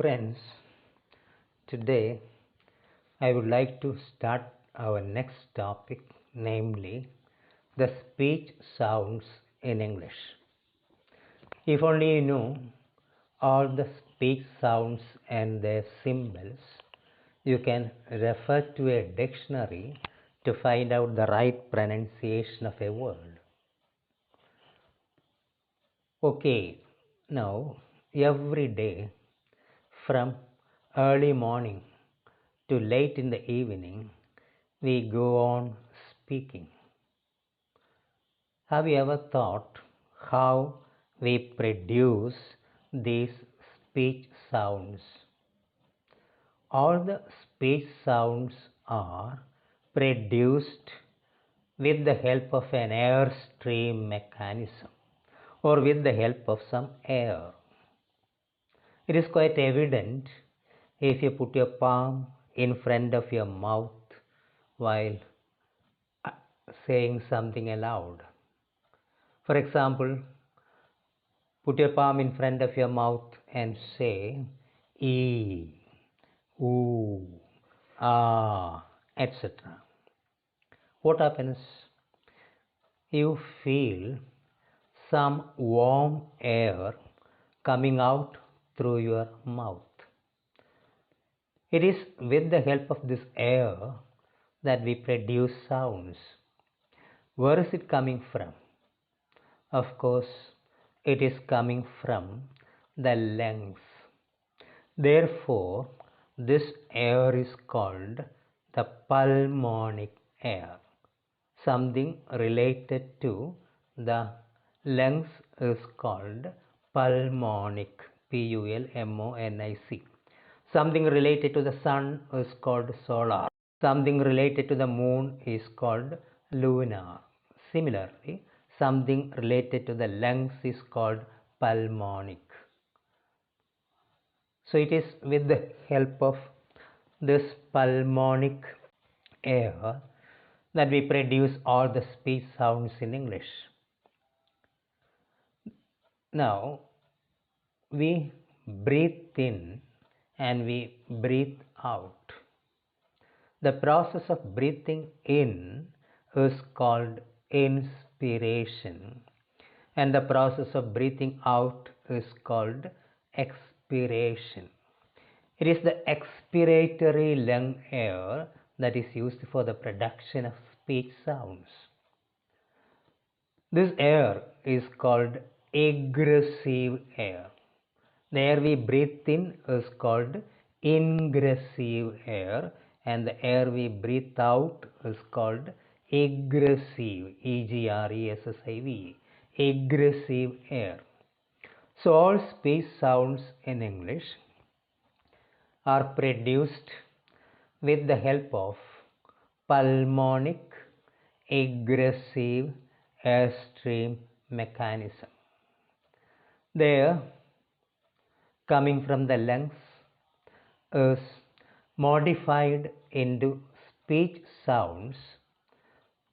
Friends, today I would like to start our next topic, namely the speech sounds in English. If only you know all the speech sounds and their symbols, you can refer to a dictionary to find out the right pronunciation of a word. Okay, now every day from early morning to late in the evening, we go on speaking. Have you ever thought how we produce these speech sounds? All the speech sounds are produced with the help of an airstream mechanism or with the help of some air. It is quite evident if you put your palm in front of your mouth while saying something aloud. For example, put your palm in front of your mouth and say E, oo, ah, etc. What happens? You feel some warm air coming out through your mouth. It is with the help of this air that we produce sounds. Where is it coming from? Of course, it is coming from the lungs. Therefore, this air is called the pulmonic air. Something related to the lungs is called pulmonic, Pulmonic. Something related to the sun is called solar. Something related to the moon is called lunar. Similarly, something related to the lungs is called pulmonic. So it is with the help of this pulmonic air that we produce all the speech sounds in English. Now, we breathe in and we breathe out. The process of breathing in is called inspiration, and the process of breathing out is called expiration. It is the expiratory lung air that is used for the production of speech sounds. This air is called aggressive air. The air we breathe in is called ingressive air, and the air we breathe out is called aggressive, Egressive, aggressive air. So all speech sounds in English are produced with the help of pulmonic aggressive airstream mechanism. The air coming from the lungs is modified into speech sounds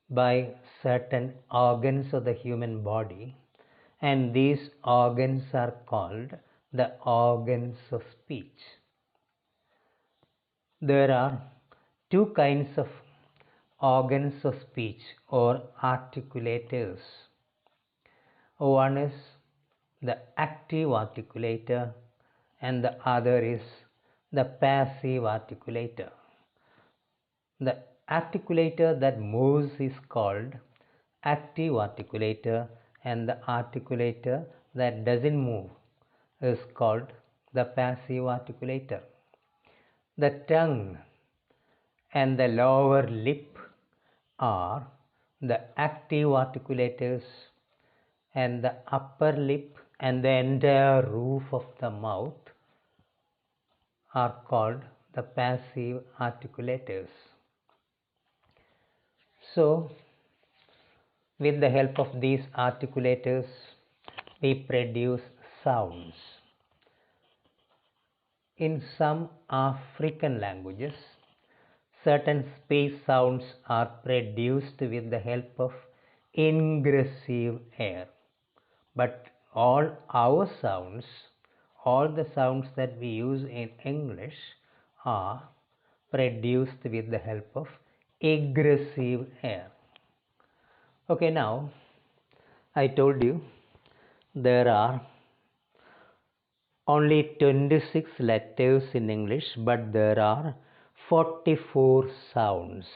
by certain organs of the human body, and these organs are called the organs of speech. There are two kinds of organs of speech or articulators. One is the active articulator and the other is the passive articulator. The articulator that moves is called active articulator, and the articulator that doesn't move is called the passive articulator. The tongue and the lower lip are the active articulators, and the upper lip and the entire roof of the mouth are called the passive articulators. So, with the help of these articulators, we produce sounds. In some African languages, certain speech sounds are produced with the help of ingressive air. But all our sounds, all the sounds that we use in English are produced with the help of aggressive air. Okay, now I told you there are only 26 letters in English, but there are 44 sounds.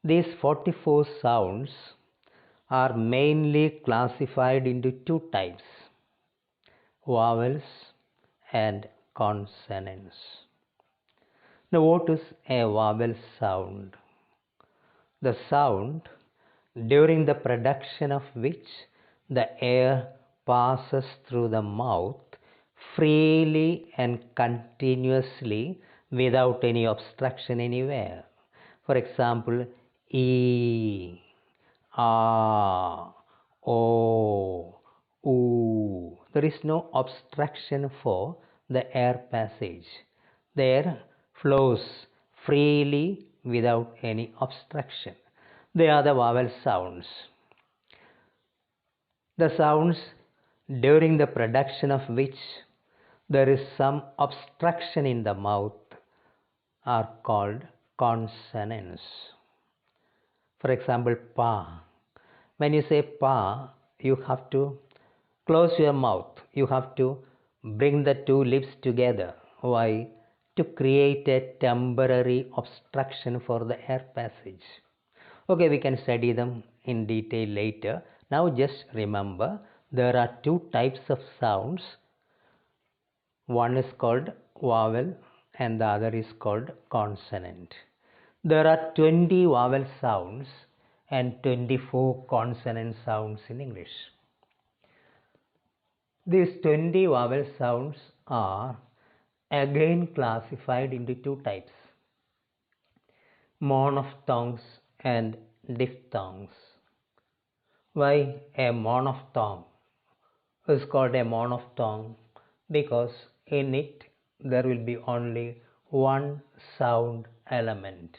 These 44 sounds are mainly classified into two types: vowels and consonants. Now, what is a vowel sound? The sound during the production of which the air passes through the mouth freely and continuously without any obstruction anywhere. For example, E, A, O, Oo. There is no obstruction for the air passage. The air flows freely without any obstruction. They are the vowel sounds. The sounds during the production of which there is some obstruction in the mouth are called consonants. For example, pa. When you say pa, you have to close your mouth. You have to bring the two lips together. Why? To create a temporary obstruction for the air passage. Okay, we can study them in detail later. Now just remember, there are two types of sounds. One is called vowel and the other is called consonant. There are 20 vowel sounds and 24 consonant sounds in English. These 20 vowel sounds are again classified into two types: monophthongs and diphthongs. Why a monophthong is called a monophthong? Because in it there will be only one sound element.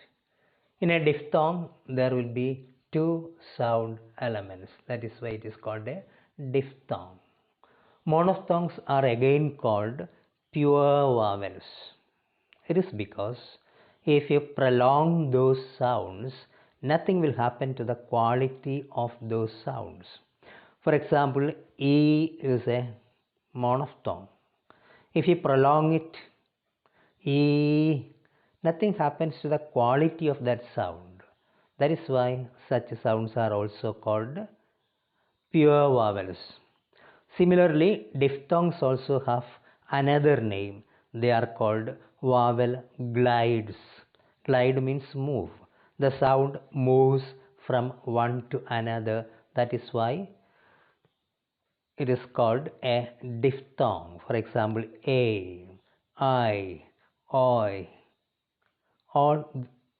In a diphthong there will be two sound elements. That is why it is called a diphthong. Monophthongs are again called pure vowels. It is because if you prolong those sounds, nothing will happen to the quality of those sounds. For example, E is a monophthong. If you prolong it, E, nothing happens to the quality of that sound. That is why such sounds are also called pure vowels. Similarly, diphthongs also have another name. They are called vowel glides. Glide means move. The sound moves from one to another. That is why it is called a diphthong. For example, A, I, Oi. All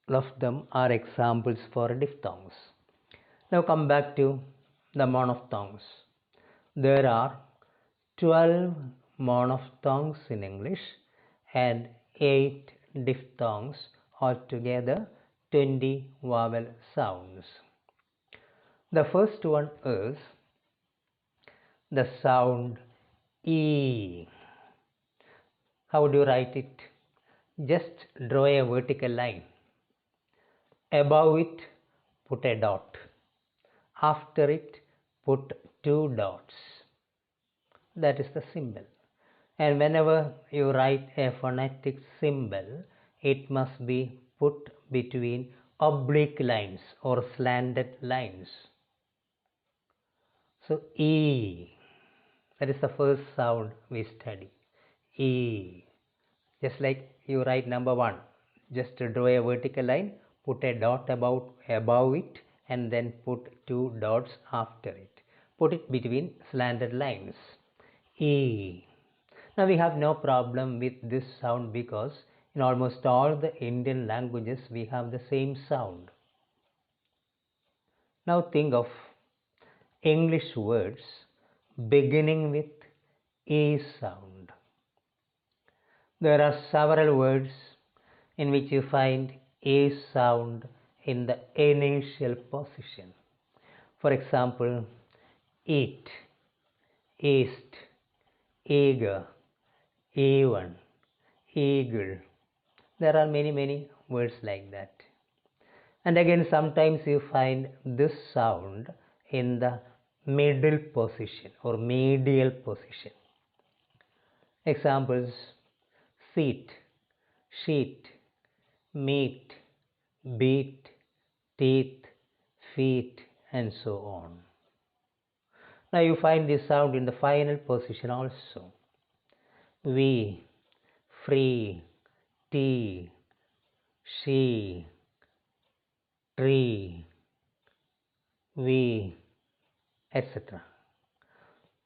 of them are examples for diphthongs. Now come back to the monophthongs. There are 12 monophthongs in English and 8 diphthongs, altogether 20 vowel sounds. The first one is the sound E. How do you write it? Just draw a vertical line. Above it, put a dot. After it, put two dots. That is the symbol. And whenever you write a phonetic symbol, it must be put between oblique lines or slanted lines. So E, that is the first sound we study. E. Just like you write number 1, just draw a vertical line, put a dot above it, and then put two dots after it. Put it between slanted lines. E. Now we have no problem with this sound because in almost all the Indian languages we have the same sound. Now think of English words beginning with E sound. There are several words in which you find A sound in the initial position. For example, eat, east, eager, even, eagle. There are many words like that. And again, sometimes you find this sound in the middle position or medial position. Examples: seat, sheet, meat, beat, teeth, feet, and so on. Now you find this sound in the final position also. We, free, tea, she, tree, we, etc.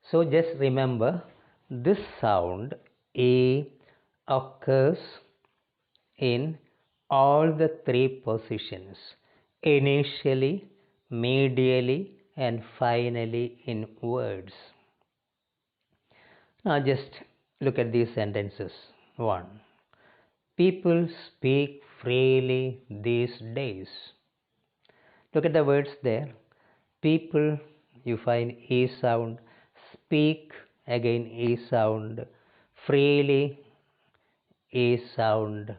So just remember, this sound A occurs in all the three positions: initially, medially, and finally in words. Now just look at these sentences. 1. People speak freely these days. Look at the words there. People, you find E sound. Speak, again E sound. Freely, E sound.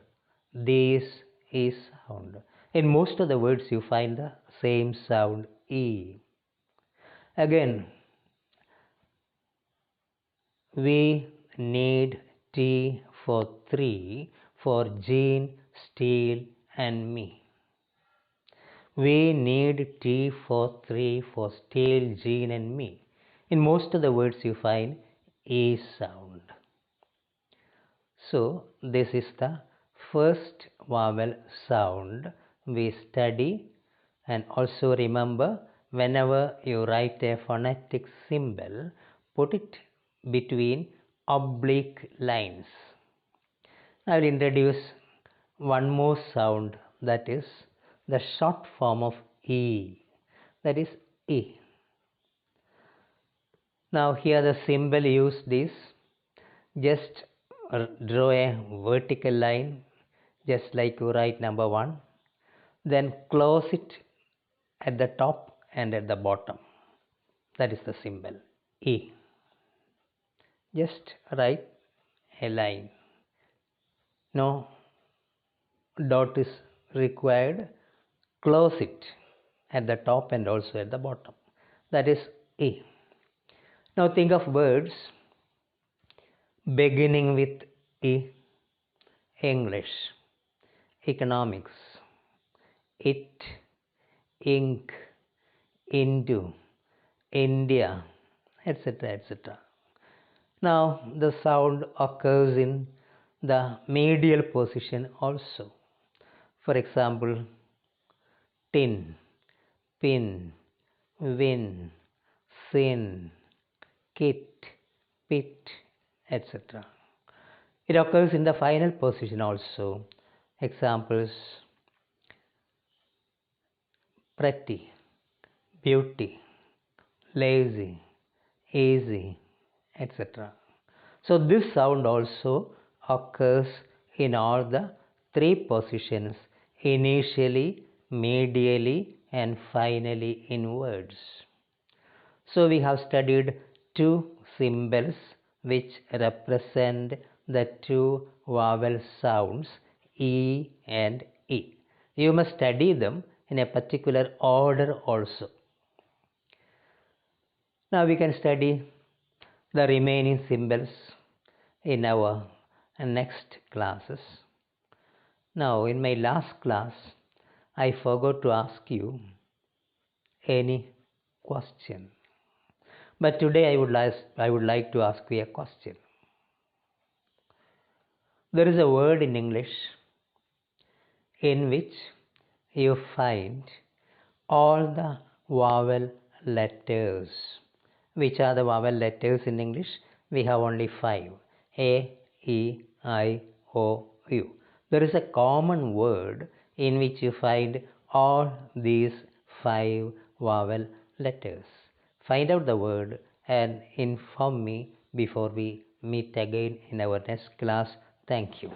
These, E sound. In most of the words you find the same sound E. Again, we need tea for 3 for Jean, Steele, and me. We need tea for 3 for Steele, Jean, and me. In most of the words you find E sound. So this is the first vowel sound we study. And also remember, whenever you write a phonetic symbol, put it between oblique lines. I will introduce one more sound, that is the short form of E, that is E. Now here the symbol used is, just draw a vertical line, just like you write number 1, then close it at the top and at the bottom. That is the symbol E. Just write a line. No dot is required. Close it at the top and also at the bottom. That is E. Now think of words beginning with E. English, economics, it, ink, into, India, etc. etc. Now the sound occurs in the medial position also. For example, tin, pin, win, sin, kit, pit, etc. It occurs in the final position also. Examples: pretty, beauty, lazy, easy, etc. So this sound also occurs in all the three positions: initially, medially, and finally in words. So we have studied two symbols which represent the two vowel sounds E and E. You must study them in a particular order also. Now we can study the remaining symbols in our next classes. Now in my last class, I forgot to ask you any question. But today I would like to ask you a question. There is a word in English in which you find all the vowel letters. Which are the vowel letters in English? We have only 5: A, E, I, O, U. There is a common word in which you find all these 5 vowel letters. Find out the word and inform me before we meet again in our next class. Thank you.